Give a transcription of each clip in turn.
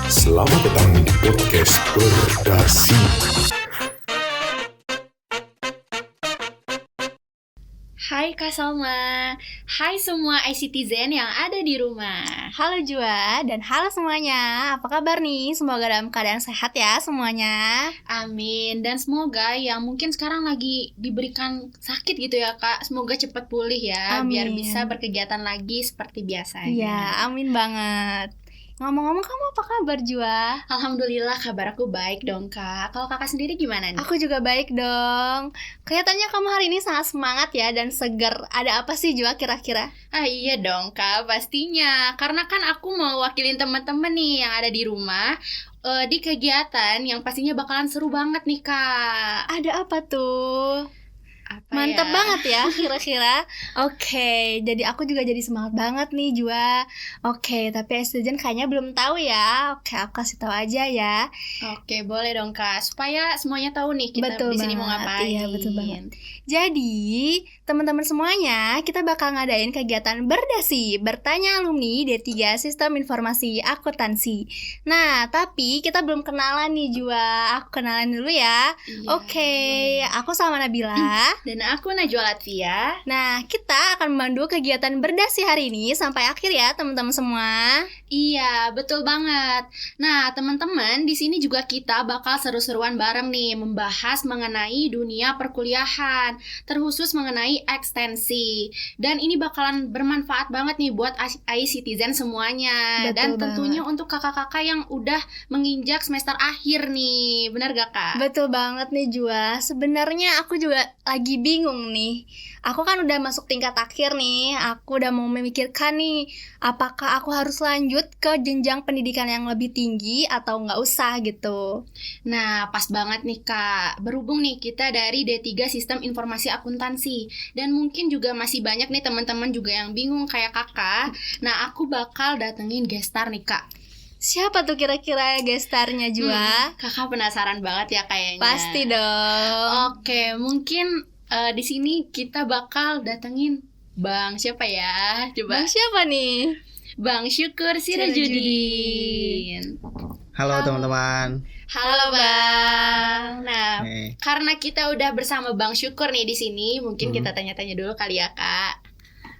Selamat datang di podcast Berdasi. Hai Kak Salma, hai semua iCitizen yang ada di rumah. Halo Jua, dan halo semuanya. Apa kabar nih? Semoga dalam keadaan sehat ya semuanya. Amin, dan semoga yang mungkin sekarang lagi diberikan sakit gitu ya Kak, semoga cepat pulih ya. Amin. Biar bisa berkegiatan lagi seperti biasanya. Iya, amin banget. Ngomong-ngomong, kamu apa kabar Jua? Alhamdulillah kabar aku baik dong Kak. Kalau Kakak sendiri gimana nih? Aku juga baik dong. Kelihatannya kamu hari ini sangat semangat ya dan seger. Ada apa sih Jua kira-kira? Iya dong Kak, pastinya. Karena kan aku mau wakilin teman-teman nih yang ada di rumah di kegiatan yang pastinya bakalan seru banget nih Kak. Ada apa tuh? Mantap banget ya kira-kira. Oke, jadi aku juga jadi semangat banget nih Jua. Oke, tapi iCitizen kayaknya belum tahu ya. Oke, aku kasih tahu aja ya. Oke, boleh dong Kak, supaya semuanya tahu nih kita di sini mau ngapain. Iya, betul banget. Jadi, teman-teman semuanya, kita bakal ngadain kegiatan berdasi, bertanya alumni D3 Sistem Informasi Akuntansi. Nah, tapi kita belum kenalan nih Jua. Aku kenalan dulu ya. Iya, Oke, aku sama Nabila. Dan aku Najwa Latvia. Nah, kita akan memandu kegiatan berdasi hari ini sampai akhir ya, teman-teman semua. Iya, betul banget. Nah, teman-teman, di sini juga kita bakal seru-seruan bareng nih membahas mengenai dunia perkuliahan, terkhusus mengenai ekstensi. Dan ini bakalan bermanfaat banget nih buat iCitizen semuanya. Betul Dan banget. tentunya untuk kakak-kakak yang udah menginjak semester akhir nih. Benar gak, Kak? Betul banget nih Jua. Sebenarnya aku juga lagi bingung nih. Aku kan udah masuk tingkat akhir nih. Aku udah mau memikirkan nih, apakah aku harus lanjut ke jenjang pendidikan yang lebih tinggi atau nggak usah gitu. Nah, pas banget nih Kak. Berhubung nih kita dari D3 Sistem Informasi Akuntansi. Dan mungkin juga masih banyak nih teman-teman juga yang bingung kayak Kakak. Nah, aku bakal datengin gestar nih Kak. Siapa tuh kira-kira gestarnya Jua? Kakak penasaran banget ya kayaknya. Pasti dong. Oke, mungkin di sini kita bakal datengin Bang siapa ya? Coba. Bang siapa nih? Bang Syukur Sirajudin. Halo teman-teman. Halo Bang. Nah, Hey. karena kita udah bersama Bang Syukur nih di sini, mungkin kita tanya-tanya dulu kali ya Kak.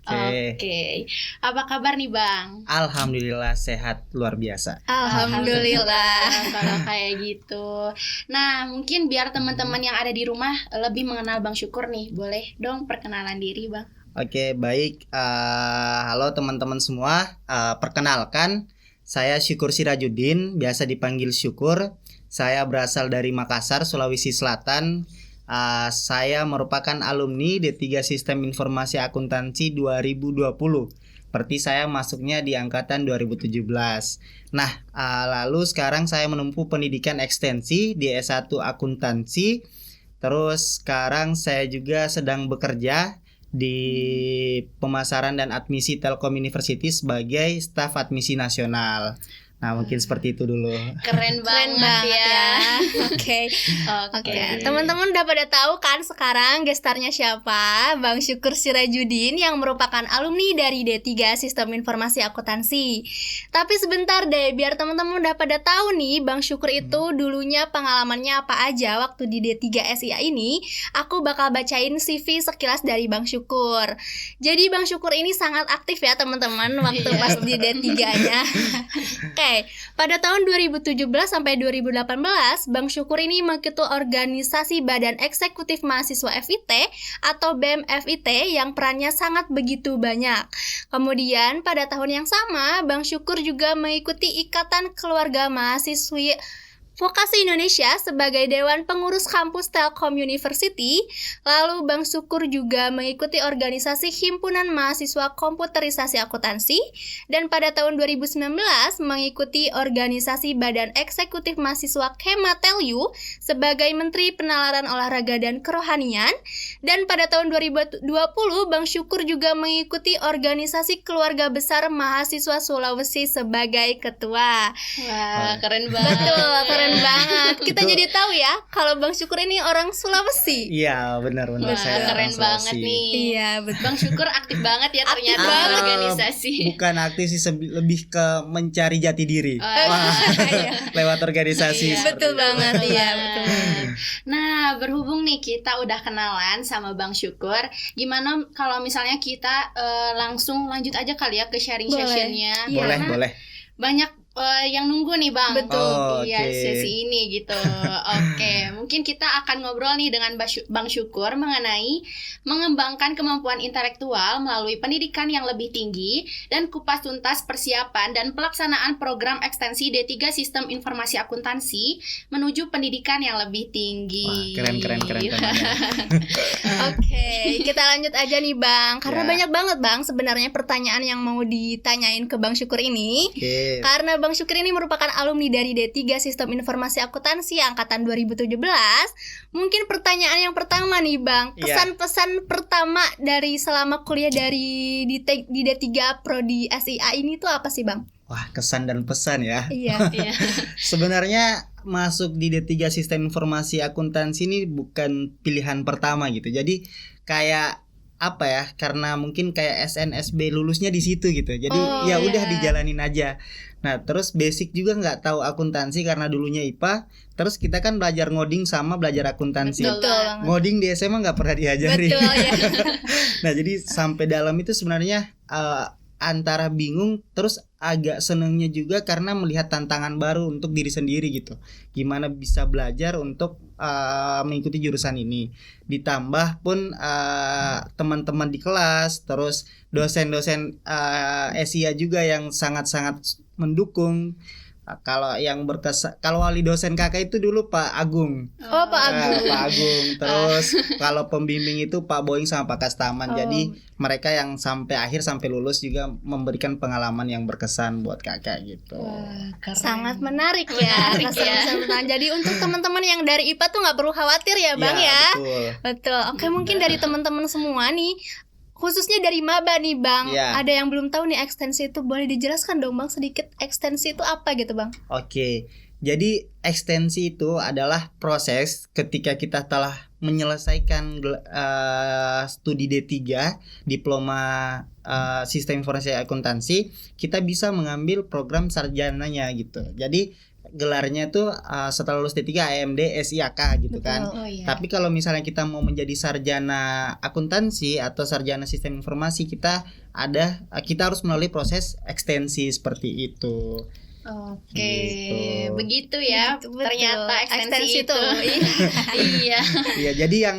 Oke. Apa kabar nih Bang? Alhamdulillah sehat luar biasa. Alhamdulillah. Kalau kayak gitu. Nah, mungkin biar teman-teman yang ada di rumah lebih mengenal Bang Syukur nih, boleh dong perkenalan diri Bang. Oke, baik. Halo teman-teman semua. Perkenalkan, saya Syukur Sirajudin, biasa dipanggil Syukur. Saya berasal dari Makassar, Sulawesi Selatan. Saya merupakan alumni D3 Sistem Informasi Akuntansi 2020. Berarti saya masuknya di angkatan 2017. Nah, lalu sekarang saya menempuh pendidikan ekstensi di S1 Akuntansi. Terus sekarang saya juga sedang bekerja di pemasaran dan admisi Telkom University sebagai staf admisi nasional. Nah, mungkin seperti itu dulu. Keren banget ya. Oke. Oke. Teman-teman udah pada tahu kan sekarang gestarnya siapa? Bang Syukur Sirajudin yang merupakan alumni dari D3 Sistem Informasi Akuntansi. Tapi sebentar deh, biar teman-teman udah pada tahu nih Bang Syukur itu dulunya pengalamannya apa aja waktu di D3 SIA ini. Aku bakal bacain CV sekilas dari Bang Syukur. Jadi Bang Syukur ini sangat aktif ya teman-teman waktu pas di D3-nya. Oke, pada tahun 2017 sampai 2018, Bang Syukur ini mengikuti organisasi Badan Eksekutif Mahasiswa FIT atau BEM FIT yang perannya sangat begitu banyak. Kemudian pada tahun yang sama, Bang Syukur juga mengikuti Ikatan Keluarga Mahasiswi Vokasi Indonesia sebagai Dewan Pengurus Kampus Telkom University. Lalu Bang Syukur juga mengikuti organisasi Himpunan Mahasiswa Komputerisasi Akuntansi. Dan pada tahun 2019 mengikuti organisasi Badan Eksekutif Mahasiswa Kematelu sebagai Menteri Penalaran Olahraga dan Kerohanian. Dan pada tahun 2020 Bang Syukur juga mengikuti organisasi Keluarga Besar Mahasiswa Sulawesi sebagai Ketua. Wah, keren banget. Betul, keren Keren banget. Kita Itu- jadi tahu ya kalau Bang Syukur ini orang Sulawesi. Iya, benar-benar Wah, saya keren orang banget Sulawesi. nih. Iya, betul. Bang Syukur aktif banget ya Aktif ternyata banget. organisasi. Bukan aktif sih, lebih ke mencari jati diri. Wah. Iya. Lewat organisasi. Iya, Betul banget, Betul iya, banget. betul banget. Nah, berhubung nih kita udah kenalan sama Bang Syukur, gimana kalau misalnya kita langsung lanjut aja kali ya ke sharing Boleh. sessionnya? Iya. Boleh, Karena boleh. banyak yang nunggu nih Bang. Betul. Oh, Iya, oke. sesi ini gitu. Oke, mungkin kita akan ngobrol nih dengan Bang Syukur mengenai mengembangkan kemampuan intelektual melalui pendidikan yang lebih tinggi dan kupas tuntas persiapan dan pelaksanaan program ekstensi D3 Sistem Informasi Akuntansi menuju pendidikan yang lebih tinggi. Wah, keren temanya. Oke, kita lanjut aja nih Bang. Karena Ya. banyak banget Bang sebenarnya pertanyaan yang mau ditanyain ke Bang Syukur ini. Oke. Karena Bang Syukur ini merupakan alumni dari D3 Sistem Informasi Akuntansi angkatan 2017. Mungkin pertanyaan yang pertama nih Bang, Iya. kesan-pesan pertama dari selama kuliah di D3 Prodi SIA ini tuh apa sih Bang? Wah, kesan dan pesan ya. Iya. Iya. Sebenarnya masuk di D3 Sistem Informasi Akuntansi ini bukan pilihan pertama gitu. Jadi kayak apa ya? Karena mungkin kayak SNSB lulusnya di situ gitu. Jadi Oh, ya udah iya. dijalanin aja. Nah, terus basic juga nggak tahu akuntansi karena dulunya IPA. Terus kita kan belajar ngoding sama belajar akuntansi. Betul. Betul banget. Ngoding di SMA nggak pernah diajari. Betul ya. Nah, jadi sampai dalam itu sebenarnya antara bingung terus agak senengnya juga karena melihat tantangan baru untuk diri sendiri gitu. Gimana bisa belajar untuk mengikuti jurusan ini. Ditambah pun teman-teman di kelas, terus dosen-dosen SIA juga yang sangat-sangat mendukung. Kalau wali dosen kakak itu dulu Pak Agung. Oh, Pak Agung. Pak Agung. Terus kalau pembimbing itu Pak Boeing sama Pak Kastaman. Oh. Jadi mereka yang sampai akhir sampai lulus juga memberikan pengalaman yang berkesan buat kakak gitu. Wah, keren. Sangat menarik ya. Menarik ya. Kesan-kesan. Jadi untuk teman-teman yang dari IPA tuh nggak perlu khawatir ya Bang ya. Betul. Betul. Oke, mungkin dari teman-teman semua nih, khususnya dari maba nih Bang, Ya. ada yang belum tahu nih ekstensi itu, boleh dijelaskan dong Bang sedikit ekstensi itu apa gitu Bang? Oke. Jadi ekstensi itu adalah proses ketika kita telah menyelesaikan studi D3 diploma sistem informasi akuntansi, kita bisa mengambil program sarjananya gitu. Jadi gelarnya tuh setelah lulus D3 AMD SIAK gitu kan. Oh iya. Tapi kalau misalnya kita mau menjadi sarjana akuntansi atau sarjana sistem informasi, kita harus melalui proses ekstensi seperti itu. Oke, Gitu. begitu ya. Betul. Ternyata ekstensi itu. Iya. Iya. Iya, jadi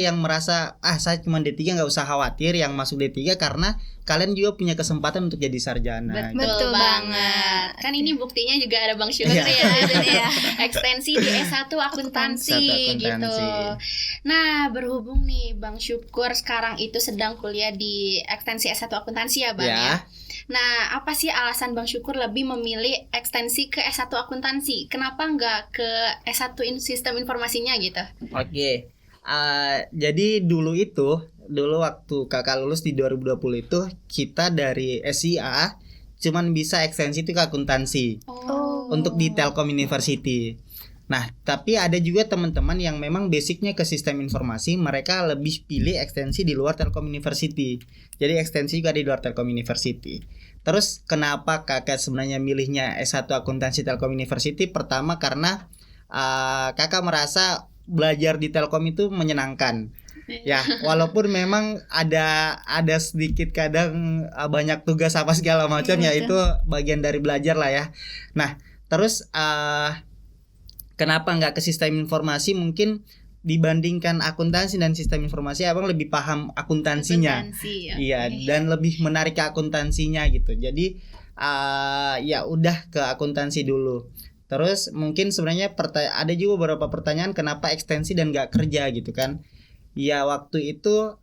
yang merasa saya cuma D3 nggak usah khawatir yang masuk D3 karena kalian juga punya kesempatan untuk jadi sarjana. Betul banget. Kan ini buktinya juga ada Bang Syukur Iya. ya. Jadi ya. Ekstensi di S1 akuntansi S1 gitu. akuntansi. Nah, berhubung nih Bang Syukur sekarang itu sedang kuliah di ekstensi S1 akuntansi ya Bang ya. Ya. Nah, apa sih alasan Bang Syukur lebih memilih ekstensi ke S1 akuntansi? Kenapa nggak ke S1 sistem informasinya gitu? Oke. Jadi dulu waktu kakak lulus di 2020 itu kita dari SIA cuman bisa ekstensi itu ke akuntansi Oh. untuk di Telkom University. Nah, tapi ada juga teman-teman yang memang basicnya ke sistem informasi, mereka lebih pilih ekstensi di luar Telkom University. Jadi ekstensi juga di luar Telkom University. Terus kenapa kakak sebenarnya milihnya S1 akuntansi Telkom University? Pertama karena kakak merasa belajar di Telkom itu menyenangkan. Ya, walaupun memang ada sedikit kadang banyak tugas apa segala macam ya, itu bagian dari belajar lah ya. Nah, terus kenapa nggak ke sistem informasi? Mungkin dibandingkan akuntansi dan sistem informasi, abang lebih paham akuntansinya. Akuntansi, oke. Iya, dan lebih menarik ke akuntansinya gitu. Jadi ya udah ke akuntansi dulu. Terus mungkin sebenarnya ada juga beberapa pertanyaan kenapa ekstensi dan nggak kerja gitu kan? Ya waktu itu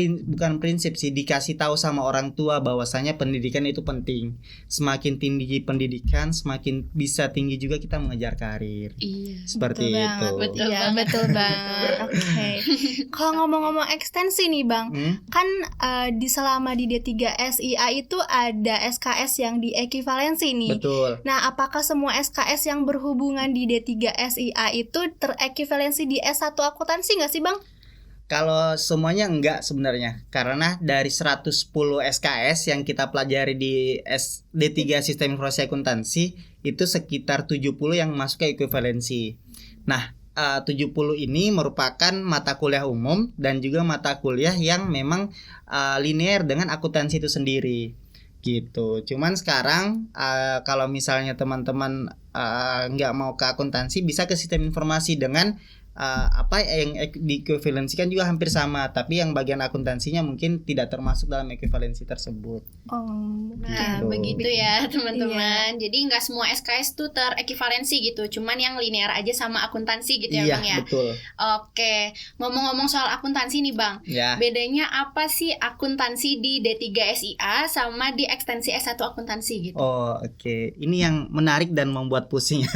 bukan prinsip sih, dikasih tahu sama orang tua bahwasanya pendidikan itu penting. Semakin tinggi pendidikan, semakin bisa tinggi juga kita mengejar karir. Iya. Seperti Betul itu. banget, Betul iya, banget. betul banget. Oke. Kalau ngomong-ngomong ekstensi nih Bang, kan di selama di D3 SIA itu ada SKS yang diekuivalensi nih. Betul. Nah, apakah semua SKS yang berhubungan di D3 SIA itu terekuivalensi di S1 akuntansi nggak sih Bang? Kalau semuanya enggak sebenarnya, karena dari 110 SKS yang kita pelajari di D3 Sistem Informasi Akuntansi itu sekitar 70 yang masuk ke ekuivalensi. Nah, 70 ini merupakan mata kuliah umum dan juga mata kuliah yang memang linear dengan akuntansi itu sendiri gitu. Cuman sekarang kalau misalnya teman-teman nggak mau ke akuntansi, bisa ke sistem informasi dengan apa yang diekuivalensikan juga hampir sama, tapi yang bagian akuntansinya mungkin tidak termasuk dalam ekuivalensi tersebut. Nah, Gitu. begitu ya teman-teman. Jadi nggak semua SKS tuh terekivalensi gitu. Cuman yang linear aja sama akuntansi gitu ya Iya, Bang ya. betul. Oke, ngomong-ngomong soal akuntansi nih Bang. Ya. Bedanya apa sih akuntansi di D3 SIA sama di ekstensi S1 akuntansi gitu? Oh, oke. Ini yang menarik dan membuat pusing.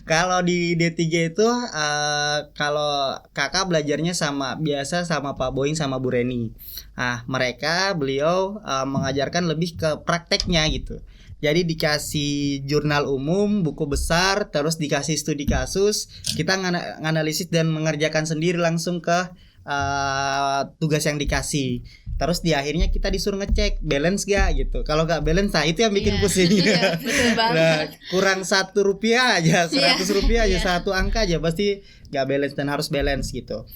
Kalau di D3 itu kalau kakak belajarnya biasa sama Pak Boeing sama Bu Reni. Beliau mengajarkan lebih ke prakteknya gitu. Jadi dikasih jurnal umum, buku besar, terus dikasih studi kasus, kita nganalisis dan mengerjakan sendiri langsung ke tugas yang dikasih. Terus di akhirnya kita disuruh ngecek balance gak gitu. Kalau gak balance, nah itu yang bikin Iya, pusing. Iya, betul banget. Nah, kurang Rp1 aja, Rp100 aja, Iya. satu angka aja pasti gak balance dan harus balance gitu.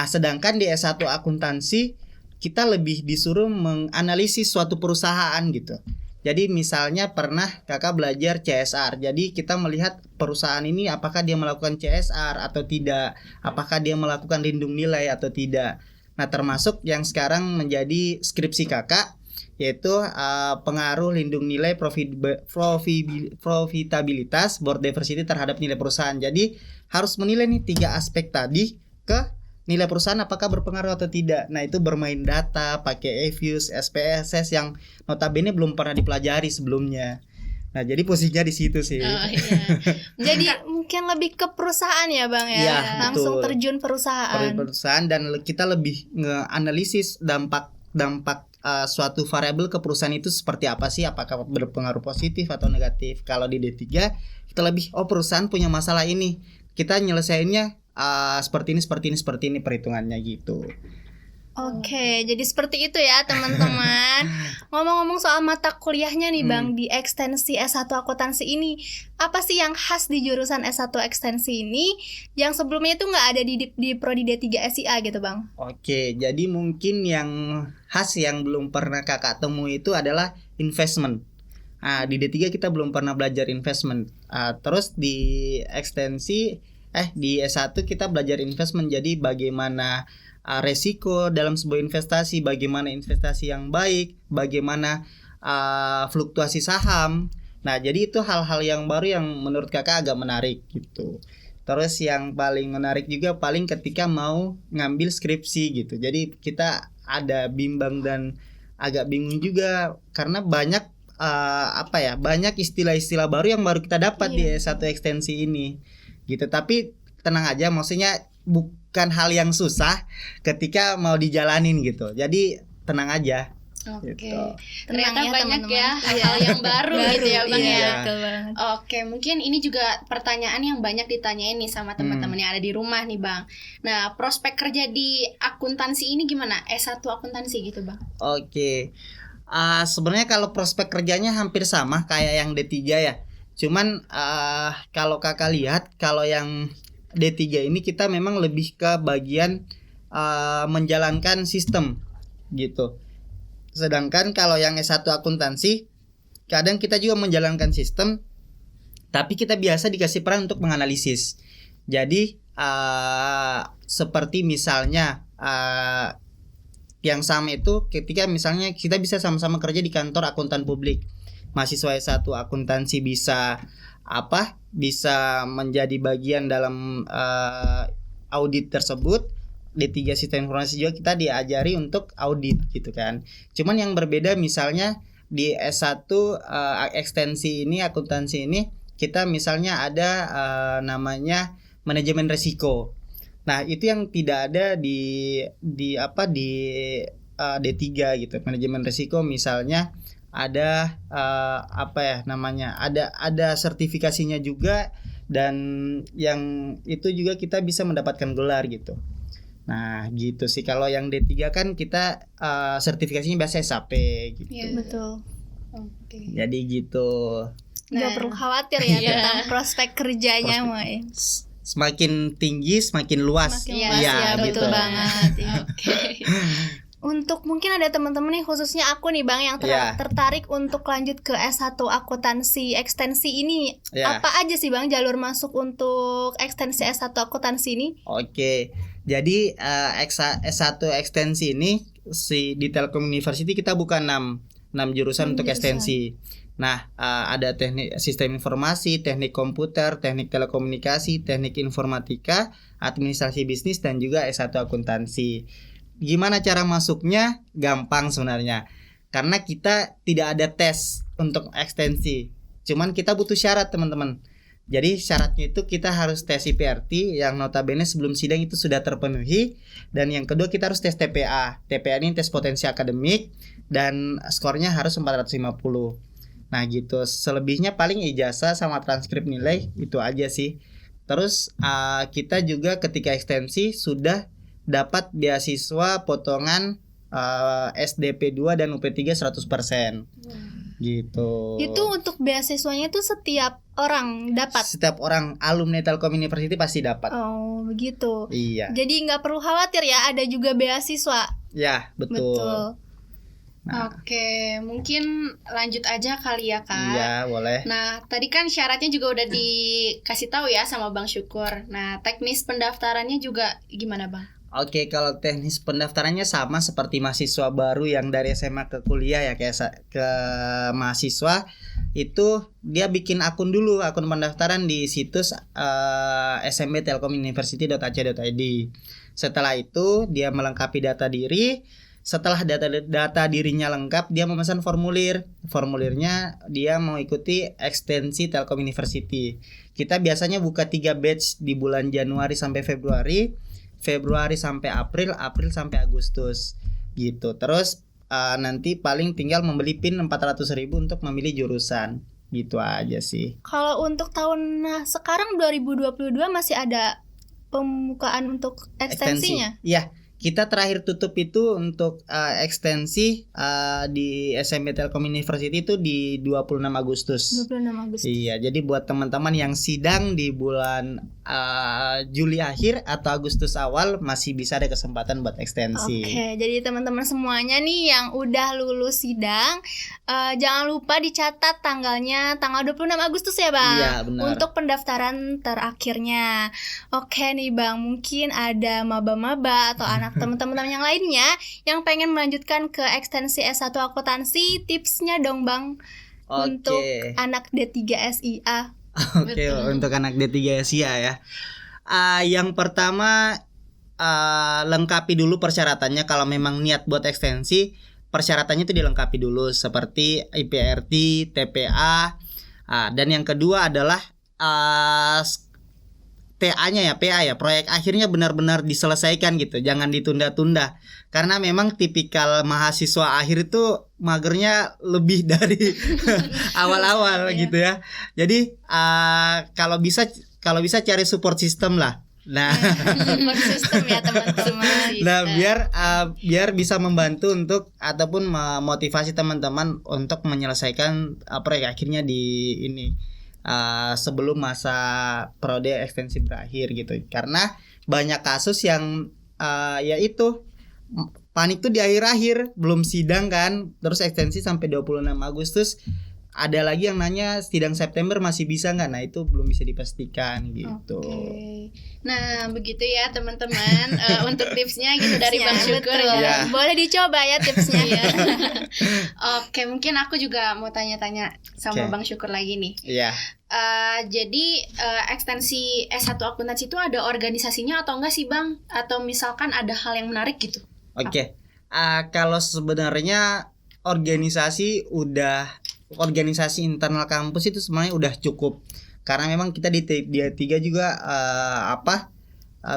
Sedangkan di S1 akuntansi kita lebih disuruh menganalisis suatu perusahaan gitu. Jadi misalnya pernah kakak belajar CSR. Jadi kita melihat perusahaan ini apakah dia melakukan CSR atau tidak, apakah dia melakukan lindung nilai atau tidak. Nah, termasuk yang sekarang menjadi skripsi kakak, yaitu pengaruh lindung nilai profitabilitas board diversity terhadap nilai perusahaan. Jadi harus menilai nih 3 aspek tadi ke nilai perusahaan apakah berpengaruh atau tidak. Nah, itu bermain data, pakai EViews, SPSS yang notabene belum pernah dipelajari sebelumnya. Nah, jadi posisinya di situ sih. Oh, iya. Jadi mungkin lebih ke perusahaan ya Bang ya. Iya, Langsung betul. terjun perusahaan. Perusahaan dan kita lebih nge-analisis dampak suatu variabel ke perusahaan itu seperti apa sih, apakah berpengaruh positif atau negatif. Kalau di D3 kita lebih perusahaan punya masalah ini, kita nyelesainnya seperti ini perhitungannya gitu. Oke, jadi seperti itu ya teman-teman. Ngomong-ngomong soal mata kuliahnya nih Bang, di ekstensi S1 akuntansi ini, apa sih yang khas di jurusan S1 ekstensi ini yang sebelumnya itu nggak ada di prodi D3 SIA gitu Bang? Oke, jadi mungkin yang khas yang belum pernah kakak temui itu adalah investment. Di D3 kita belum pernah belajar investment. Terus di ekstensi di S1 kita belajar investment, jadi bagaimana resiko dalam sebuah investasi, bagaimana investasi yang baik, bagaimana fluktuasi saham. Nah, jadi itu hal-hal yang baru yang menurut kakak agak menarik gitu. Terus yang paling menarik juga paling ketika mau ngambil skripsi gitu. Jadi kita ada bimbang dan agak bingung juga karena banyak banyak istilah-istilah baru yang baru kita dapat di S1 ekstensi ini gitu. Tapi tenang aja, maksudnya bukan hal yang susah ketika mau dijalanin gitu. Jadi tenang aja. Oke. Gitu. Ternyata Tenang ya, banyak teman-teman. ya hal-hal yang baru gitu ya Bang iya, ya. betul banget. Oke, mungkin ini juga pertanyaan yang banyak ditanyain nih sama teman-teman yang ada di rumah nih Bang. Nah, prospek kerja di akuntansi ini gimana? S1 akuntansi gitu Bang. Oke. Sebenarnya kalau prospek kerjanya hampir sama kayak yang D3 ya. Cuman kalau kakak lihat, kalau yang D3 ini kita memang lebih ke bagian menjalankan sistem gitu. Sedangkan kalau yang S1 akuntansi kadang kita juga menjalankan sistem, tapi kita biasa dikasih peran untuk menganalisis. Jadi seperti misalnya yang sama itu ketika misalnya kita bisa sama-sama kerja di kantor akuntan publik. Mahasiswa S1 akuntansi bisa bisa menjadi bagian dalam audit tersebut. D3 Sistem Informasi juga kita diajari untuk audit gitu kan. Cuman yang berbeda misalnya di S1 ekstensi ini, akuntansi ini, kita misalnya ada namanya manajemen risiko. Nah, itu yang tidak ada di D3 gitu. Manajemen risiko misalnya ada ada sertifikasinya juga, dan yang itu juga kita bisa mendapatkan gelar gitu. Nah, gitu sih. Kalau yang D3 kan kita sertifikasinya biasa SAP gitu. Iya. Betul. Oke. Jadi gitu. Nggak Nah. perlu khawatir ya Iya. tentang prospek kerjanya, Moy. Semakin tinggi semakin luas. Semakin Iya, luas ya, gitu. betul banget. Iya. Oke. Untuk mungkin ada teman-teman nih, khususnya aku nih Bang, yang Iya. tertarik untuk lanjut ke S1 akuntansi ekstensi ini. Iya. Apa aja sih Bang jalur masuk untuk ekstensi S1 akuntansi ini? Oke. Jadi S1 ekstensi ini di Telkom University kita buka 6 jurusan 6 untuk jurusan. ekstensi. Nah, ada teknik sistem informasi, teknik komputer, teknik telekomunikasi, teknik informatika, administrasi bisnis, dan juga S1 akuntansi. Gimana cara masuknya? Gampang sebenarnya. Karena kita tidak ada tes untuk ekstensi. Cuman kita butuh syarat, teman-teman. Jadi syaratnya itu kita harus tes IPRT yang notabene sebelum sidang itu sudah terpenuhi, dan yang kedua kita harus tes TPA. TPA ini tes potensi akademik dan skornya harus 450. Nah gitu. Selebihnya paling ijazah sama transkrip nilai, itu aja sih. Terus kita juga ketika ekstensi sudah dapat beasiswa potongan SDP 2 dan UP3 100%. Gitu. Itu untuk beasiswanya tuh setiap orang dapat. Setiap orang alumni Telkom University pasti dapat. Oh, begitu. Iya. Jadi nggak perlu khawatir ya, ada juga beasiswa. Ya, betul. Nah, Oke, mungkin lanjut aja kali ya, Kak. iya, boleh. Nah, tadi kan syaratnya juga udah dikasih tahu ya sama Bang Syukur. Nah, teknis pendaftarannya juga gimana, Bang? Oke, kalau teknis pendaftarannya sama seperti mahasiswa baru yang dari SMA ke kuliah ya, ke mahasiswa itu dia bikin akun dulu, akun pendaftaran di situs smbtelkomuniversity.ac.id. Setelah itu dia melengkapi data diri. Setelah data dirinya lengkap, dia memesan formulir. Formulirnya dia mau ikuti ekstensi Telkom University. Kita biasanya buka 3 batch di bulan Januari sampai Februari, Februari sampai April, April sampai Agustus gitu. Terus nanti paling tinggal membeli PIN 400.000 untuk memilih jurusan. Gitu aja sih. Kalau untuk tahun sekarang 2022 masih ada pembukaan untuk ekstensinya? Iya, kita terakhir tutup itu untuk ekstensi di SMB Telkom University itu di 26 Agustus. 26 Agustus. Iya, jadi buat teman-teman yang sidang di bulan Juli akhir atau Agustus awal masih bisa ada kesempatan buat ekstensi. Oke, jadi teman-teman semuanya nih yang udah lulus sidang, jangan lupa dicatat tanggalnya, tanggal 26 Agustus ya Bang. Iya, benar. Untuk pendaftaran terakhirnya. Oke nih Bang, mungkin ada maba-maba atau anak teman-teman yang lainnya yang pengen melanjutkan ke ekstensi S1 akuntansi, tipsnya dong Bang. Oke. Untuk anak D3 SIA. Oke, untuk anak D3 SIA ya. Yang pertama lengkapi dulu persyaratannya. Kalau memang niat buat ekstensi, persyaratannya itu dilengkapi dulu seperti IPRT, TPA. Dan yang kedua adalah TA-nya ya, PA ya, proyek akhirnya benar-benar diselesaikan gitu, jangan ditunda-tunda. Karena memang tipikal mahasiswa akhir itu magernya lebih dari awal-awal gitu ya. Jadi kalau bisa cari support system lah. Nah, Support system ya teman-teman. nah biar bisa membantu untuk ataupun memotivasi teman-teman untuk menyelesaikan proyek akhirnya di ini. Sebelum masa prode ekstensi berakhir gitu, karena banyak kasus yang yaitu panik tuh di akhir-akhir belum sidang kan, terus ekstensi sampai 26 Agustus, ada lagi yang nanya sidang September masih bisa nggak, nah itu belum bisa dipastikan gitu. Oke. Nah, begitu ya teman-teman untuk tipsnya gitu dari Bang Syukur Betul. ya. Boleh dicoba ya tipsnya. Iya. Oke, mungkin aku juga mau tanya-tanya sama Oke. Bang Syukur lagi nih. Iya. Jadi ekstensi S1 akuntansi itu ada organisasinya atau enggak sih Bang? Atau misalkan ada hal yang menarik gitu? Oke. Kalau sebenarnya organisasi internal kampus itu sebenarnya udah cukup. Karena memang kita di D3 juga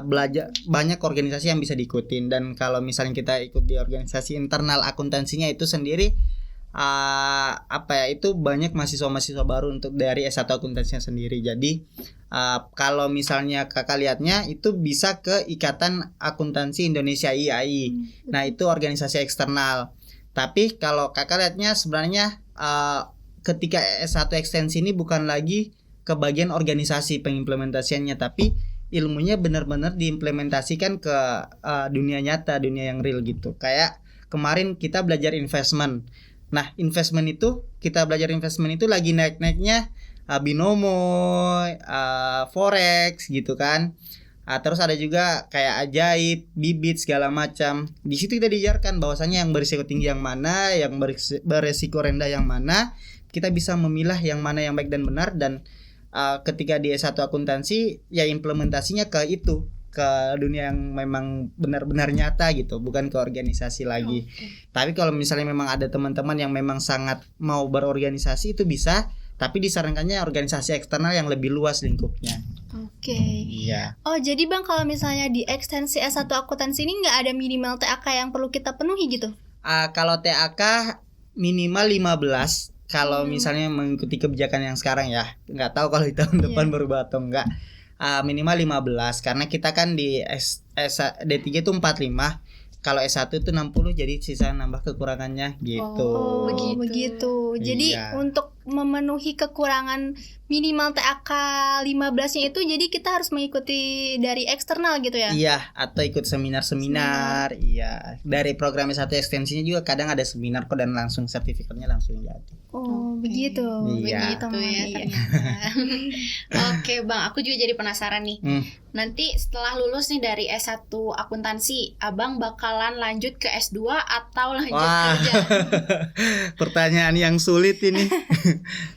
belajar banyak organisasi yang bisa diikutin, dan kalau misalnya kita ikut di organisasi internal akuntansinya itu sendiri itu banyak mahasiswa-mahasiswa baru untuk dari S1 akuntansinya sendiri. Jadi kalau misalnya kakak lihatnya itu bisa ke Ikatan Akuntansi Indonesia IAI. Nah, itu organisasi eksternal. Tapi kalau kakak lihatnya sebenarnya ketika S1 ekstensi ini bukan lagi ke bagian organisasi pengimplementasiannya, tapi ilmunya benar-benar diimplementasikan ke dunia nyata, dunia yang real gitu. Kayak kemarin kita belajar investment. Nah, kita belajar investment itu lagi naik-naiknya binomo, forex gitu kan. Terus ada juga kayak ajaib, bibit segala macam. Di situ kita diajarkan bahwasanya yang berisiko tinggi yang mana, yang berisiko rendah yang mana. Kita bisa memilah yang mana yang baik dan benar, dan ketika di S1 akuntansi ya implementasinya ke dunia yang memang benar-benar nyata gitu, bukan ke organisasi lagi. Tapi kalau misalnya memang ada teman-teman yang memang sangat mau berorganisasi, itu bisa, tapi disarankannya organisasi eksternal yang lebih luas lingkupnya. Oke. Iya. Oh, jadi Bang, kalau misalnya di ekstensi S1 akuntansi ini nggak ada minimal TAK yang perlu kita penuhi gitu? Kalau TAK minimal 15. Kalau misalnya mengikuti kebijakan yang sekarang ya, nggak tahu kalau di tahun depan berubah atau enggak. Minimal 15, karena kita kan di D3 itu 45. Kalau S1 itu 60, jadi sisa nambah kekurangannya gitu. Oh, begitu. Jadi Iya. untuk memenuhi kekurangan minimal TAK 15-nya itu, jadi kita harus mengikuti dari eksternal gitu ya? Iya, atau ikut seminar-seminar. Iya. Dari program S1 ekstensinya juga kadang ada seminar kok, dan langsung sertifikatnya langsung jadi. Oh, begitu. Iya. Begitu ya Iya. ternyata. Oke Bang, aku juga jadi penasaran nih. Nanti setelah lulus nih dari S1 akuntansi, Abang bakalan lanjut ke S2 atau lanjut Wah. kerja? Pertanyaan yang sulit ini.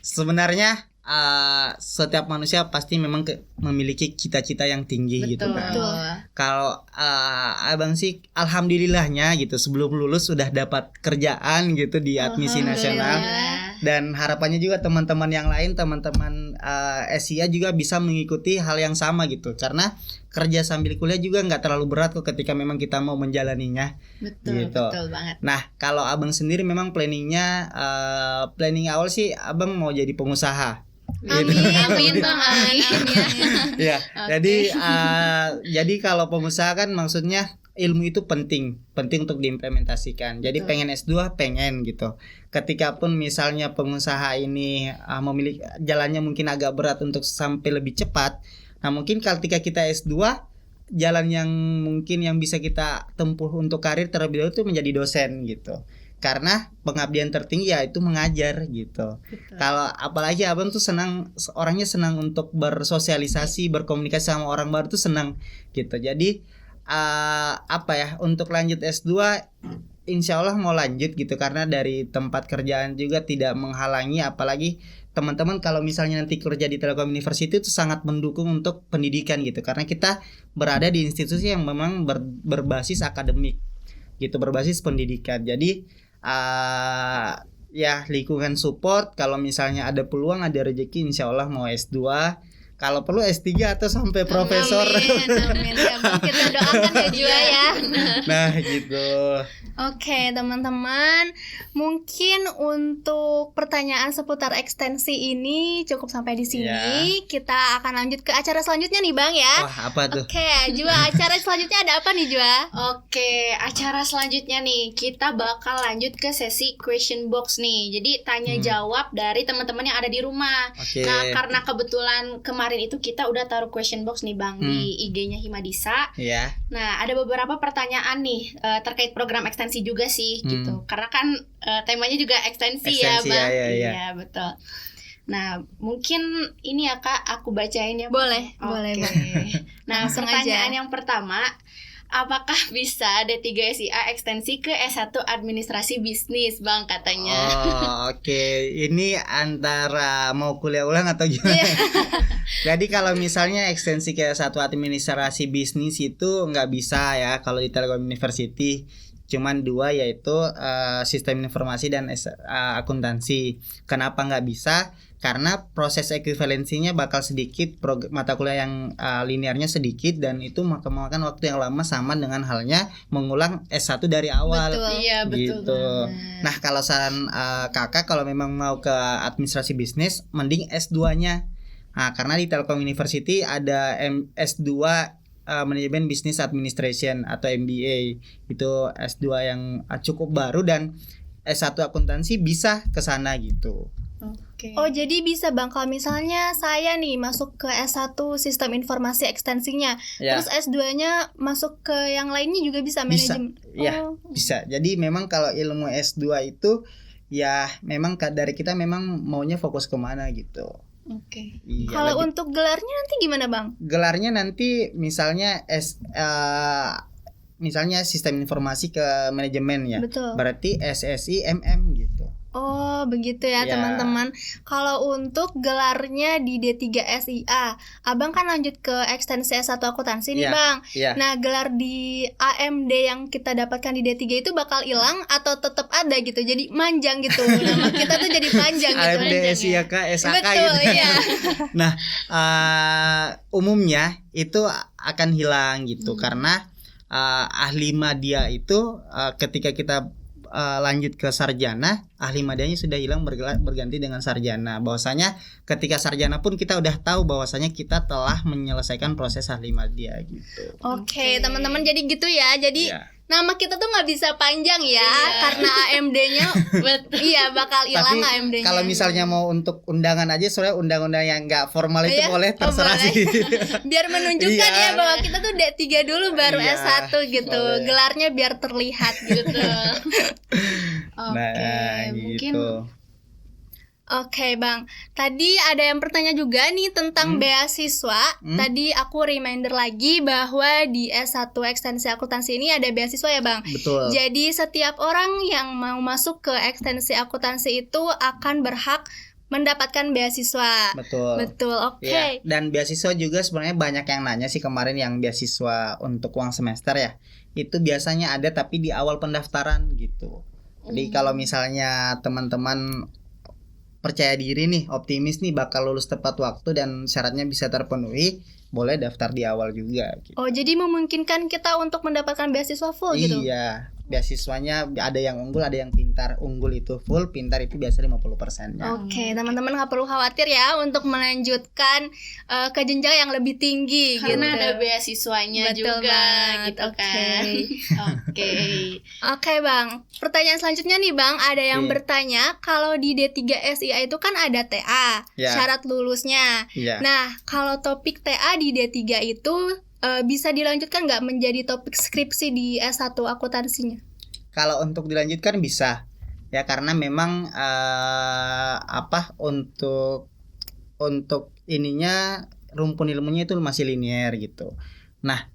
Sebenarnya setiap manusia pasti memang memiliki cita-cita yang tinggi gitu kan. Betul. Kalau abang sih alhamdulillahnya gitu, sebelum lulus sudah dapat kerjaan gitu di admisi nasional. Dan harapannya juga teman-teman yang lain, teman-teman SIA juga bisa mengikuti hal yang sama gitu. Karena kerja sambil kuliah juga nggak terlalu berat kok ketika memang kita mau menjalaninya. Betul, gitu. betul banget. Nah, kalau abang sendiri memang planning awal sih abang mau jadi pengusaha. Amin Bang, amin. Ya, Oke. jadi kalau pengusaha kan maksudnya ilmu itu penting untuk diimplementasikan. Jadi Betul. pengen S2 pengen gitu. Ketika pun misalnya pengusaha ini memiliki jalannya mungkin agak berat untuk sampai lebih cepat. Nah, mungkin ketika kita S2, jalan yang mungkin yang bisa kita tempuh untuk karir terlebih dahulu itu menjadi dosen gitu. Karena pengabdian tertinggi ya itu mengajar gitu. Betul. Kalau apalagi abang tuh orangnya senang untuk bersosialisasi, berkomunikasi sama orang baru tuh senang gitu. Jadi untuk lanjut S2 insya Allah mau lanjut gitu, karena dari tempat kerjaan juga tidak menghalangi, apalagi teman-teman kalau misalnya nanti kerja di Telkom University itu sangat mendukung untuk pendidikan gitu, karena kita berada di institusi yang memang berbasis akademik gitu, berbasis pendidikan. Jadi ya lingkungan support, kalau misalnya ada peluang, ada rezeki, insya Allah mau S2, kalau perlu S3 atau sampai profesor. Amin. Ya, Bang, kita doakan ya juga ya. Nah gitu. Oke, teman-teman, mungkin untuk pertanyaan seputar ekstensi ini cukup sampai di sini. Ya. Kita akan lanjut ke acara selanjutnya nih, Bang ya. Wah, apa tuh? Oke, Jua, acara selanjutnya ada apa nih, Jua? Oke, acara selanjutnya nih kita bakal lanjut ke sesi question box nih. Jadi tanya jawab dari teman-teman yang ada di rumah. Oke. Nah, karena kebetulan kemarin itu kita udah taruh question box nih Bang di IG-nya Himadisa. Ya. Nah, ada beberapa pertanyaan nih terkait program ekstensi juga sih gitu. Karena kan temanya juga ekstensi ya, Ekstensi, Bang. ya. Iya, betul. Nah, mungkin ini ya Kak, aku bacain ya. Boleh, Oke. boleh Bang. Nah, Langsung pertanyaan aja. yang pertama, apakah bisa D3 SIA ekstensi ke S1 Administrasi Bisnis, Bang, katanya? Oh, oke. Ini antara mau kuliah ulang atau gimana? Iya. Jadi kalau misalnya ekstensi ke satu administrasi bisnis itu nggak bisa ya kalau di Telkom University. Cuman dua, yaitu sistem informasi dan akuntansi. Kenapa nggak bisa? Karena proses ekuivalensinya bakal sedikit, mata kuliah yang linearnya sedikit, dan itu memakan waktu yang lama, sama dengan halnya mengulang S1 dari awal. Betul. Iya, betul Gitu. banget. Nah, kalau saran kakak, kalau memang mau ke administrasi bisnis, mending S2-nya. Nah, karena di Telkom University ada S2 Manajemen Business Administration atau MBA. Itu S2 yang cukup baru, dan S1 akuntansi bisa ke sana gitu. Oke. Oh, jadi bisa Bang kalau misalnya saya nih masuk ke S1 Sistem Informasi Ekstensinya, Ya. terus S2-nya masuk ke yang lainnya juga bisa Bisa. manajemen. Ya, Oh. bisa. Jadi memang kalau ilmu S2 itu ya memang dari kita memang maunya fokus kemana gitu. Oke. Iya, Kalau lebih- untuk gelarnya nanti gimana Bang? gelarnya nanti misalnya misalnya sistem informasi ke manajemen ya. Betul. Berarti SSI MM gitu. Oh, begitu ya Ya. teman-teman. Kalau untuk gelarnya di D3 SIA, Abang kan lanjut ke ekstensi S1 akuntansi nih Ya. Bang. Ya. Nah, gelar di AMD yang kita dapatkan di D3 itu bakal hilang atau tetap ada gitu. Jadi manjang gitu. Nama kita tuh jadi panjang gitu. AMD panjang ya. SIAK SAK Betul, gitu. iya. Nah, umumnya itu akan hilang gitu, karena ahli media itu ketika kita lanjut ke sarjana, ahli medianya sudah hilang, berganti dengan sarjana. Bahwasanya ketika sarjana pun kita udah tahu bahwasanya kita telah menyelesaikan proses ahli media gitu. Oke, teman-teman, jadi gitu ya. Jadi Ya. nama kita tuh nggak bisa panjang ya, Iya. karena AMD-nya iya bakal hilang Tapi AMD-nya. kalau misalnya mau untuk undangan aja, soalnya undang-undang yang nggak formal itu Iya? boleh, terserah boleh. sih. Biar menunjukkan Iya. ya bahwa kita tuh D3 dulu baru Iya, S1 gitu. boleh. Gelarnya biar terlihat gitu. Oke, Nah, mungkin gitu. Oke Bang, tadi ada yang bertanya juga nih tentang beasiswa. Tadi aku reminder lagi bahwa di S1 ekstensi akuntansi ini ada beasiswa ya Bang. Betul. Jadi setiap orang yang mau masuk ke ekstensi akuntansi itu akan berhak mendapatkan beasiswa. Betul. Betul, oke. Ya, dan beasiswa juga sebenarnya banyak yang nanya sih kemarin, yang beasiswa untuk uang semester ya. Itu biasanya ada tapi di awal pendaftaran gitu. Jadi kalau misalnya teman-teman percaya diri nih, optimis nih bakal lulus tepat waktu dan syaratnya bisa terpenuhi, boleh daftar di awal juga gitu. Oh, jadi memungkinkan kita untuk mendapatkan beasiswa full gitu. Iya, beasiswanya ada yang unggul, ada yang pintar. Unggul itu full, pintar itu biasa 50%-nya. Oke, teman-teman nggak perlu khawatir ya untuk melanjutkan ke jenjang yang lebih tinggi karena gitu. ada beasiswanya Betul juga banget, gitu oke. kan. Oke. Oke Bang, pertanyaan selanjutnya nih Bang, ada yang Oke. bertanya kalau di D3 SIA itu kan ada TA, Ya. syarat lulusnya. Iya. Nah, kalau topik TA di D3 itu bisa dilanjutkan nggak menjadi topik skripsi di S1 akuntansinya? Kalau untuk dilanjutkan bisa ya, karena memang untuk ininya rumpun ilmunya itu masih linear gitu. Nah,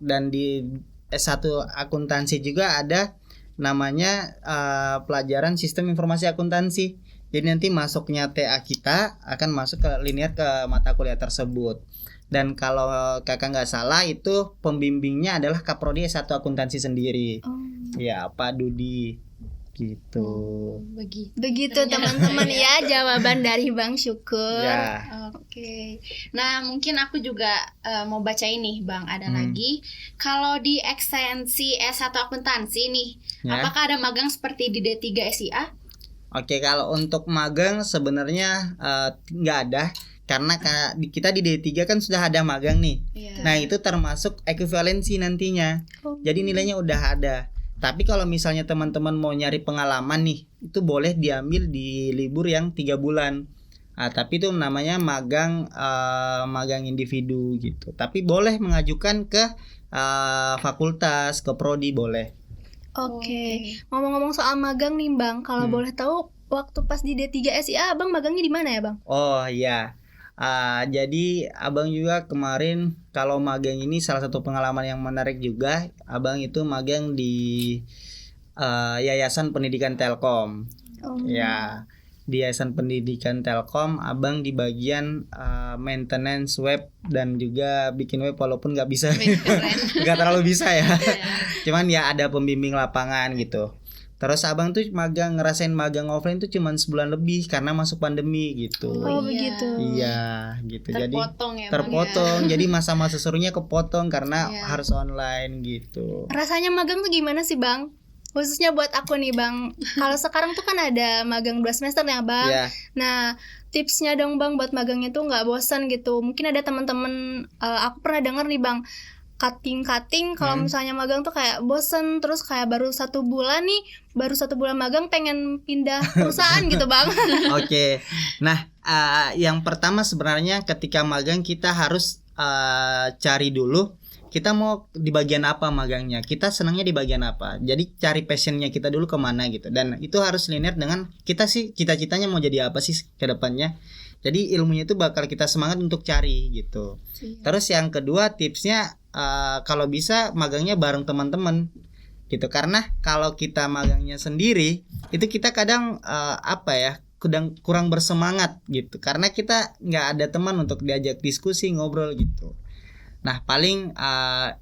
dan di S1 akuntansi juga ada namanya pelajaran sistem informasi akuntansi. Jadi nanti masuknya TA kita akan masuk ke linear ke mata kuliah tersebut. Dan kalau kakak nggak salah itu pembimbingnya adalah Kaprodi S1 akuntansi sendiri. Oh. Ya, Pak Dudi gitu. Begitu Ternyata teman-teman ya. ya jawaban dari Bang Syukur. Ya. Oke. Nah, mungkin aku juga mau baca ini, Bang. Ada Hmm. lagi. Kalau di ekstensi S1 akuntansi nih, Ya. apakah ada magang seperti di D3 SIA? Oke, kalau untuk magang sebenarnya nggak ada, karena kita di D3 kan sudah ada magang nih. Iya. Nah, itu termasuk ekuivalensi nantinya. Oh. Jadi nilainya udah ada. Tapi kalau misalnya teman-teman mau nyari pengalaman nih, itu boleh diambil di libur yang 3 bulan. Tapi itu namanya magang individu gitu. Tapi boleh mengajukan ke fakultas, ke prodi boleh. Oke. Ngomong-ngomong soal magang nih Bang, kalau boleh tahu waktu pas di D3 SIA Abang magangnya di mana ya, Bang? Oh iya. Jadi abang juga kemarin kalau magang ini salah satu pengalaman yang menarik juga. Abang itu magang di Yayasan Pendidikan Telkom. Oh. Ya, di Yayasan Pendidikan Telkom, abang di bagian maintenance web dan juga bikin web walaupun nggak bisa, nggak terlalu bisa ya. Cuman ya ada pembimbing lapangan gitu. Terus abang tuh ngerasain magang offline tuh cuman sebulan lebih karena masuk pandemi gitu. Oh, begitu. Iya, gitu. Terpotong ya, Bang, terpotong. Jadi masa-masa serunya kepotong karena Iya. harus online gitu. Rasanya magang tuh gimana sih, Bang? Khususnya buat aku nih, Bang. Kalau sekarang tuh kan ada magang 2 semester ya, Bang. Iya. Nah, tipsnya dong, Bang, buat magangnya tuh nggak bosan gitu. Mungkin ada teman-teman, aku pernah dengar nih, Bang, cutting kalau misalnya magang tuh kayak bosen, terus kayak baru 1 bulan magang pengen pindah perusahaan gitu, Bang. Oke. Nah, yang pertama sebenarnya ketika magang kita harus cari dulu kita mau di bagian apa magangnya, kita senangnya di bagian apa. Jadi cari passionnya kita dulu kemana gitu. Dan itu harus linear dengan kita sih cita-citanya mau jadi apa sih ke depannya. Jadi ilmunya itu bakal kita semangat untuk cari gitu. Terus yang kedua tipsnya kalau bisa magangnya bareng teman-teman gitu. Karena kalau kita magangnya sendiri itu kita kadang kurang bersemangat gitu. Karena kita nggak ada teman untuk diajak diskusi ngobrol gitu. Nah paling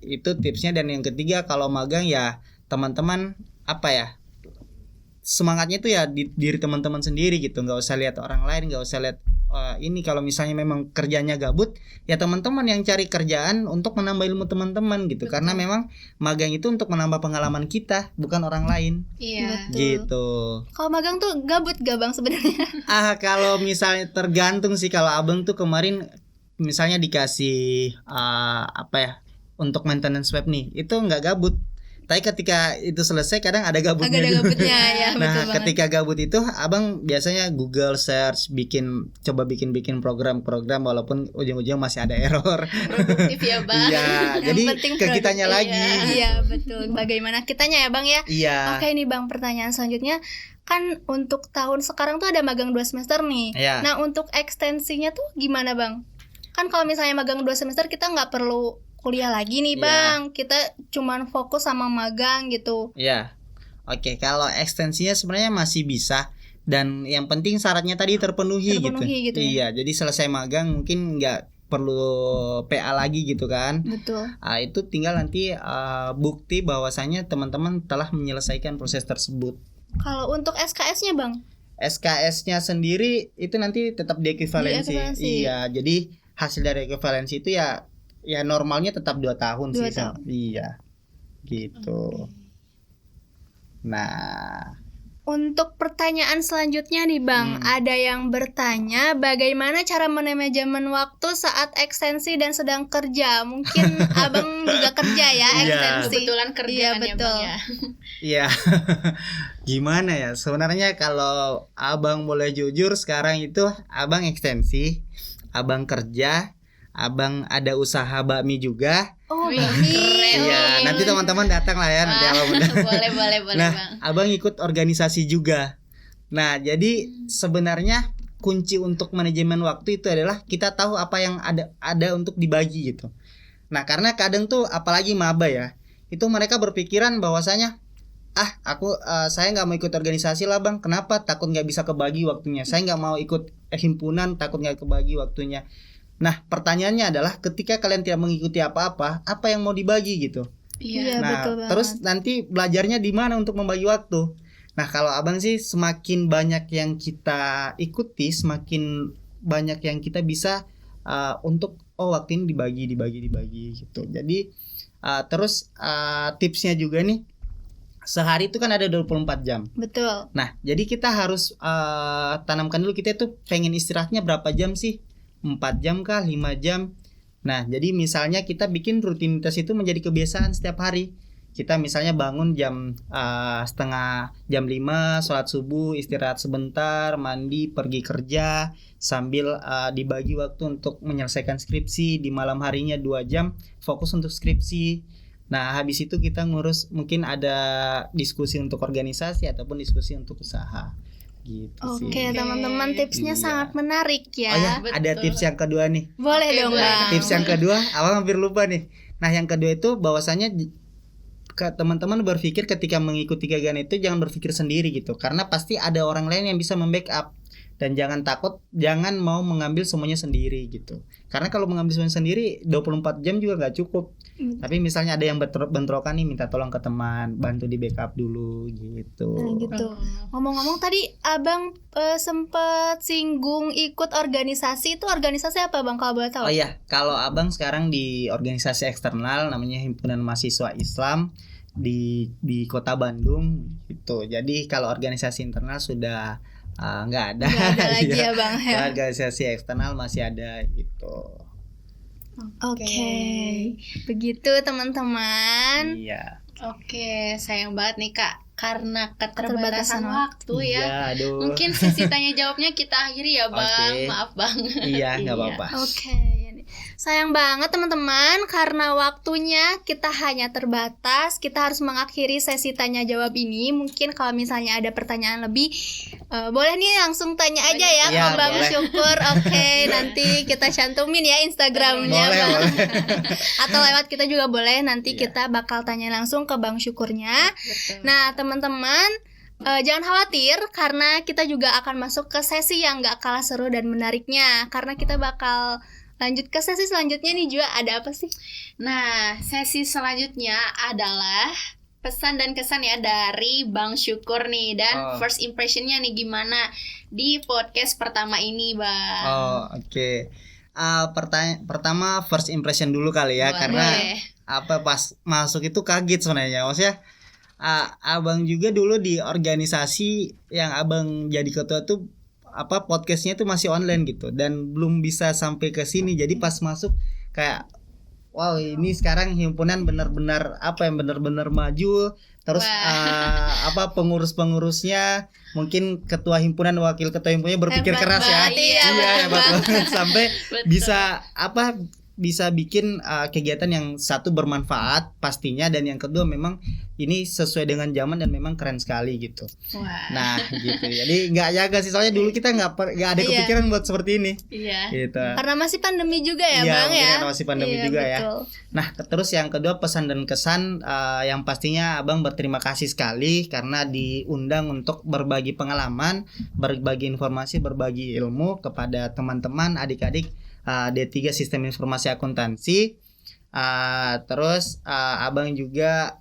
itu tipsnya. Dan yang ketiga kalau magang ya teman-teman semangatnya itu ya di diri teman-teman sendiri gitu. Nggak usah lihat orang lain, nggak usah lihat ini kalau misalnya memang kerjanya gabut ya teman-teman yang cari kerjaan untuk menambah ilmu teman-teman gitu. Betul. Karena memang magang itu untuk menambah pengalaman kita bukan orang lain. Iya. Gitu. Kalau magang tuh gabut gak, Bang, sebenarnya? Kalau misalnya tergantung sih. Kalau abang tuh kemarin misalnya dikasih untuk maintenance web nih itu nggak gabut. Tapi ketika itu selesai kadang ada gabutnya. Agak ada gabutnya ya. Nah betul ketika gabut itu abang biasanya Google search coba bikin program walaupun ujung-ujung masih ada error. Produktif ya, Bang. Iya, jadi ke kitanya lagi. Iya betul. Bagaimana kitanya ya, Bang ya. Iya. Oke nih, Bang, pertanyaan selanjutnya kan untuk tahun sekarang tuh ada magang 2 semester nih. Iya. Nah untuk ekstensinya tuh gimana, Bang? Kan kalau misalnya magang 2 semester kita nggak perlu kuliah lagi nih, Bang. Kita cuman fokus sama magang gitu. Iya. Oke, kalau ekstensinya sebenarnya masih bisa dan yang penting syaratnya tadi terpenuhi gitu. gitu ya? Iya, jadi selesai magang mungkin nggak perlu PA lagi gitu kan. Betul. Itu tinggal nanti bukti bahwasanya teman-teman telah menyelesaikan proses tersebut. Kalau untuk SKS-nya, Bang? SKS-nya sendiri itu nanti tetap diekuivalensi. Iya, jadi hasil dari ekuivalensi itu ya normalnya tetap 2 tahun 2 sih. tahun. Iya. Gitu. Nah, untuk pertanyaan selanjutnya nih, Bang, ada yang bertanya bagaimana cara manajemen waktu saat ekstensi dan sedang kerja. Mungkin Abang juga kerja ya, ekstensi. Kebetulan kerja Iya, kan ya, betul. Bang ya. iya. Gimana ya? Sebenarnya kalau Abang boleh jujur sekarang itu Abang ekstensi, Abang kerja, Abang ada usaha bakmi juga. Oh, Wih, Bami. keren. Iya, nanti teman-teman datang lah ya nanti Abang udah. boleh Nah, Bang. Abang ikut organisasi juga. Nah, jadi sebenarnya kunci untuk manajemen waktu itu adalah kita tahu apa yang ada untuk dibagi gitu. Nah, karena kadang tuh apalagi maba ya, itu mereka berpikiran bahwasanya saya nggak mau ikut organisasi lah, Bang. Kenapa? Takut nggak bisa kebagi waktunya. Saya nggak mau ikut himpunan, takut nggak kebagi waktunya. Nah, pertanyaannya adalah ketika kalian tidak mengikuti apa-apa, apa yang mau dibagi gitu? Iya, Nah, betul banget. terus nanti belajarnya di mana untuk membagi waktu? Nah, kalau Abang sih semakin banyak yang kita ikuti, semakin banyak yang kita bisa untuk waktu ini dibagi gitu. Jadi terus tipsnya juga nih, sehari itu kan ada 24 jam. Betul. Nah, jadi kita harus tanamkan dulu kita tuh pengen istirahatnya berapa jam sih? 4 jam kah? 5 jam? Nah, jadi misalnya kita bikin rutinitas itu menjadi kebiasaan setiap hari. Kita misalnya bangun jam 5:30, sholat subuh, istirahat sebentar, mandi, pergi kerja, sambil dibagi waktu untuk menyelesaikan skripsi. Di malam harinya 2 jam fokus untuk skripsi. Nah, habis itu kita ngurus, mungkin ada diskusi untuk organisasi ataupun diskusi untuk usaha gitu Oke, sih. teman-teman, tipsnya Iya. sangat menarik ya. Oh ya, Betul. ada tips yang kedua nih. Boleh Oke, dong, boleh. Bang. Tips yang kedua, abang hampir lupa nih. Nah, yang kedua itu bahwasanya teman-teman berpikir ketika mengikuti kegiatan itu jangan berpikir sendiri gitu, karena pasti ada orang lain yang bisa membackup. Dan jangan takut, jangan mau mengambil semuanya sendiri gitu. Karena kalau mengambil semuanya sendiri 24 jam juga nggak cukup. Tapi misalnya ada yang bentrokan nih, minta tolong ke teman, bantu di backup dulu gitu. Nah, gitu. Oh. Ngomong-ngomong tadi Abang sempet singgung ikut organisasi. Itu organisasi apa Bang kalau boleh tahu? Oh iya, kalau abang sekarang di organisasi eksternal namanya Himpunan Mahasiswa Islam di Kota Bandung gitu. Jadi kalau organisasi internal sudah nggak ada. Nggak ada lagi Iya. ya Bang ya. Kalau organisasi eksternal masih ada gitu. Oke. Begitu teman-teman. Iya. Oke, sayang banget nih Kak, karena Keterbatasan keterbatasan waktu ya. Iya, aduh. Mungkin sesi tanya jawabnya kita akhiri ya Bang. Oke. Maaf banget. Iya, nggak Iya. apa-apa. Oke. Sayang banget teman-teman, karena waktunya kita hanya terbatas. Kita harus mengakhiri sesi tanya jawab ini. Mungkin kalau misalnya ada pertanyaan lebih, boleh nih langsung tanya aja ya Iya, ke Bang boleh. Syukur. Oke, nanti kita cantumin ya Instagramnya Boleh, Bang. boleh. Atau lewat kita juga boleh. Nanti Iya. kita bakal tanya langsung ke Bang Syukurnya. Betul. Nah teman-teman, jangan khawatir karena kita juga akan masuk ke sesi yang gak kalah seru dan menariknya. Karena kita bakal lanjut ke sesi selanjutnya nih Jua, ada apa sih? Nah, sesi selanjutnya adalah pesan dan kesan ya dari Bang Syukur nih. Dan Oh. first impressionnya nih gimana di podcast pertama ini Bang. Oh, oke. Pertama first impression dulu kali ya, Boleh. karena pas masuk itu kaget sebenarnya. Maksudnya abang juga dulu di organisasi yang abang jadi ketua tuh podcastnya tuh masih online gitu dan belum bisa sampai ke sini. Jadi pas masuk kayak wow, ini sekarang himpunan benar-benar yang benar-benar maju. Terus pengurus-pengurusnya, mungkin ketua himpunan, wakil ketua himpunannya berpikir Hebat keras ya. banget, iya, Iya, betul hebat banget sampai Betul. bisa bikin kegiatan yang satu bermanfaat pastinya, dan yang kedua memang ini sesuai dengan zaman dan memang keren sekali gitu. Wah. Nah gitu, jadi nggak jaga sih, soalnya dulu kita nggak ada Iya. kepikiran buat seperti ini Iya. gitu. Karena masih pandemi juga ya Iya, Bang mungkin ya. karena masih pandemi juga ya. betul. Nah, terus yang kedua pesan dan kesan, yang pastinya abang berterima kasih sekali karena diundang untuk berbagi pengalaman, berbagi informasi, berbagi ilmu kepada teman-teman adik-adik D3 Sistem Informasi Akuntansi. Terus abang juga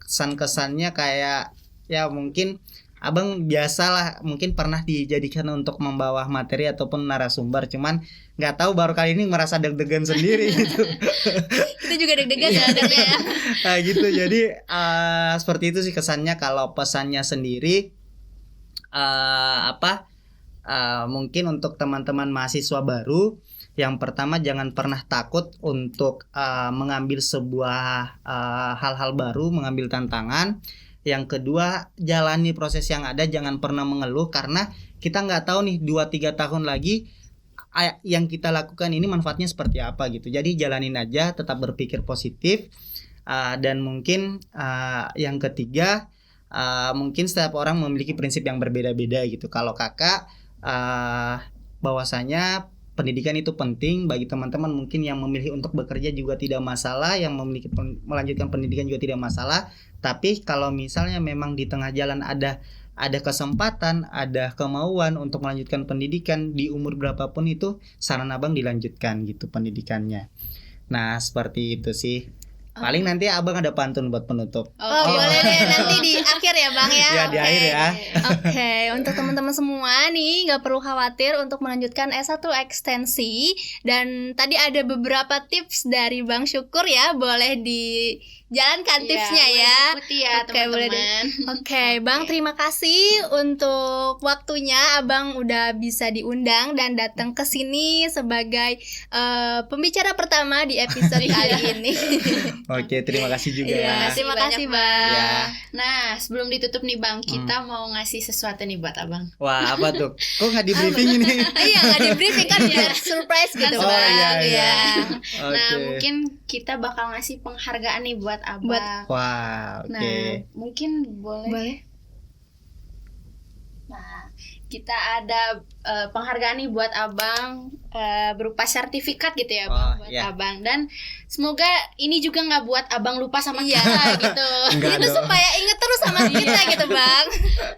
kesan-kesannya kayak ya mungkin abang biasalah mungkin pernah dijadikan untuk membawa materi ataupun narasumber, cuman nggak tahu baru kali ini merasa deg-degan sendiri gitu. Kita juga deg-degan ya dengarnya ya. Nah, gitu, jadi seperti itu sih kesannya. Kalau pesannya sendiri mungkin untuk teman-teman mahasiswa baru, yang pertama jangan pernah takut untuk mengambil sebuah hal-hal baru, mengambil tantangan. Yang kedua, jalani proses yang ada, jangan pernah mengeluh karena kita nggak tahu nih 2-3 tahun lagi yang kita lakukan ini manfaatnya seperti apa gitu. Jadi jalanin aja, tetap berpikir positif. Dan mungkin yang ketiga, mungkin setiap orang memiliki prinsip yang berbeda-beda gitu. Kalau kakak bahwasanya pendidikan itu penting bagi teman-teman, mungkin yang memilih untuk bekerja juga tidak masalah, yang melanjutkan pendidikan juga tidak masalah. Tapi kalau misalnya memang di tengah jalan ada kesempatan, ada kemauan untuk melanjutkan pendidikan di umur berapapun, itu saran abang dilanjutkan gitu pendidikannya. Nah, seperti itu sih. Paling nanti abang ada pantun buat penutup. Oh, boleh deh nanti di akhir ya Bang ya. Ya, di Oke. akhir ya. Oke, untuk teman-teman semua nih nggak perlu khawatir untuk melanjutkan S1 ekstensi. Dan tadi ada beberapa tips dari Bang Syukur ya, boleh dijalankan tipsnya Iya, ya. boleh diikuti ya Oke, boleh deh. teman-teman. Oke, Bang, terima kasih untuk waktunya. Abang udah bisa diundang dan datang ke sini sebagai pembicara pertama di episode kali ini. Oke, terima kasih juga Iya, ya. terima banyak, kasih, Bang. Bang. Ya. Nah, sebelum ditutup nih Bang, kita mau ngasih sesuatu nih buat Abang. Wah, apa tuh? Kok nggak di briefing ini? Iya, nggak di briefing kan biar surprise gitu, Oh, Bang. iya, iya. Iya. Nah, Oke. mungkin kita bakal ngasih penghargaan nih buat Abang. Buat- Wah, oke. Nah, mungkin boleh. Nah, kita ada penghargaan nih buat Abang berupa sertifikat gitu ya Bang, Oh, buat iya. Abang. Dan semoga ini juga nggak buat Abang lupa sama Iya. kita gitu. Enggak Itu dong. supaya inget terus sama kita gitu Bang.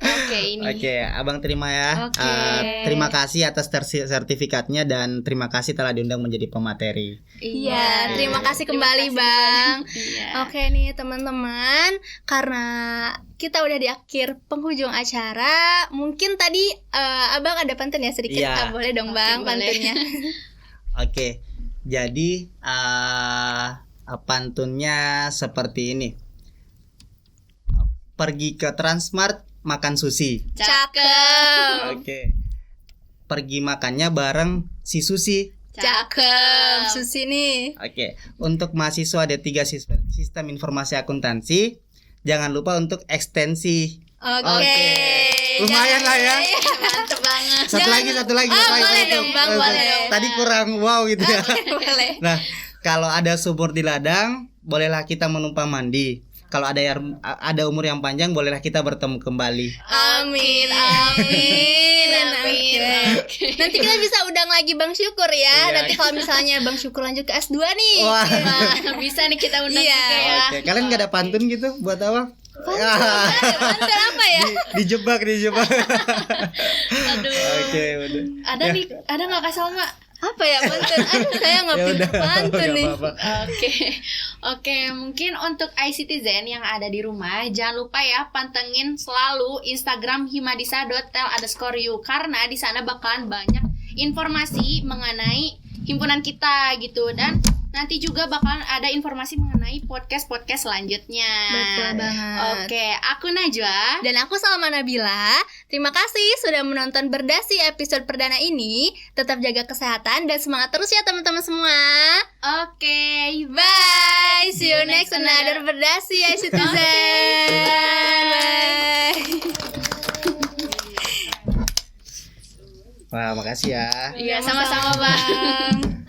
Oke, ini. Oke, Abang terima ya. Oke. Terima kasih atas sertifikatnya dan terima kasih telah diundang menjadi pemateri. Iya, terima kasih Terima kembali kasih Bang. Iya. Oke nih teman-teman, karena kita udah di akhir penghujung acara, mungkin tadi Abang ada pantun ya sedikit. Iya. Boleh dong Oke, Bang boleh. pantunnya. Oke, jadi pantunnya seperti ini. Pergi ke Transmart makan sushi. Cakep. Oke. Pergi makannya bareng si Susi. Cakep. Susi nih. Oke. Untuk mahasiswa D3 Sistem Informasi Akuntansi, jangan lupa untuk ekstensi. Oke. Lumayan lah ya. Mantep banget. Satu lagi. boleh dong, Bang, boleh dong. Tadi kurang wow gitu ya. Boleh. Nah, kalau ada subur di ladang, bolehlah kita menumpang mandi. Kalau ada umur yang panjang, bolehlah kita bertemu kembali. Amin, amin, Amin. Oke. Nanti kita bisa undang lagi Bang Syukur ya. Iya. Nanti kalau misalnya Bang Syukur lanjut ke S2 nih. Wah. Wah, bisa nih kita undang Iya. juga ya. Oke, kalian nggak ada pantun gitu buat apa? Pantun apa ya? Dijebak. Aduh. Oke, udah. Ada nih, ada nggak Kak Salma? Apa ya pantun? Aduh, saya nggak Ya pinter udah, pantun nggak nih. apa-apa. Oke, mungkin untuk iCitizen yang ada di rumah, jangan lupa ya pantengin selalu Instagram himadisa.tel_you karena di sana bakalan banyak informasi mengenai himpunan kita gitu, dan nanti juga bakalan ada informasi mengenai podcast selanjutnya. Betul banget. Oke, aku Najwa. Dan aku Salma Nabila. Terima kasih sudah menonton Berdasi episode perdana ini. Tetap jaga kesehatan dan semangat terus ya teman-teman semua. Oke, Bye. See you next another Berdasi iCitizen. Bye. Wah, makasih ya. Iya, sama-sama Bang.